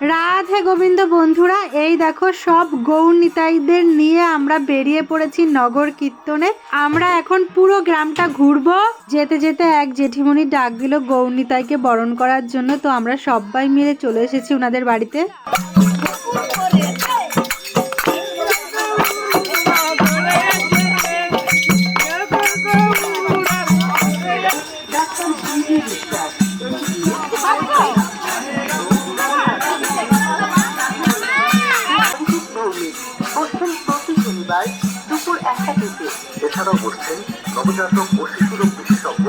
রাধে গোবিন্দ বন্ধুরা, এই দেখো সব গৌর নিতাইদের নিয়ে আমরা বেরিয়ে পড়েছি নগর কীর্তনে। আমরা এখন পুরো গ্রামটা ঘুরবো। যেতে যেতে এক জেঠিমণি ডাক দিল গৌর নিতাইকে বরণ করার জন্য, তো আমরা সবাই মিলে চলে এসেছি ওনাদের বাড়িতে। বসছেন প্রতি শনিবার দুপুর 1টা থেকে। এছাড়াও বসছেন নবজাতক ও শিশুরোগ বিশেষজ্ঞ।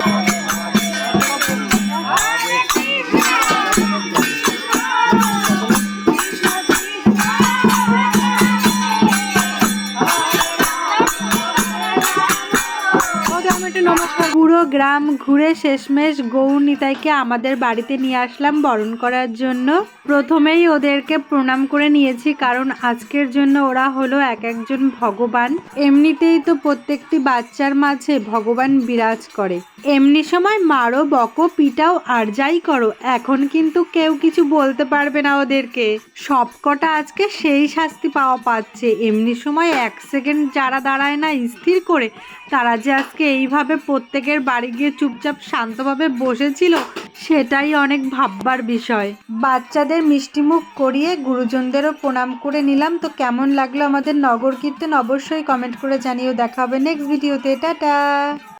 পুরো গ্রাম ঘুরে শেষমেশ গৌর নিতাইকে আমাদের বাড়িতে নিয়ে আসলাম বরণ করার জন্য। প্রথমেই ওদেরকে প্রণাম করে নিয়েছি, কারণ আজকের জন্য ওরা হলো এক একজন ভগবান। এমনিতেই তো প্রত্যেকটি বাচ্চার মাঝে ভগবান বিরাজ করে। এমনি সময় মারো, বকো, পিটাও আর যাই করো, এখন কিন্তু কেউ কিছু বলতে পারবে না ওদেরকে। সবকটা আজকে সেই শাস্তি পাচ্ছে। এমনি সময় এক সেকেন্ড যারা দাঁড়ায় না স্থির করে, তারা যে আজকে এইভাবে প্রত্যেকের বাড়ি গিয়ে চুপচাপ শান্তভাবে বসেছিল, সেটাই অনেক ভাববার বিষয়। বাচ্চাদের মিষ্টিমুখ করিয়ে গুরুজনদেরও প্রণাম করে নিলাম। তো কেমন লাগলো আমাদের নগর কীর্তন অবশ্যই কমেন্ট করে জানিও। দেখা হবে নেক্সট ভিডিওতে। টাটা।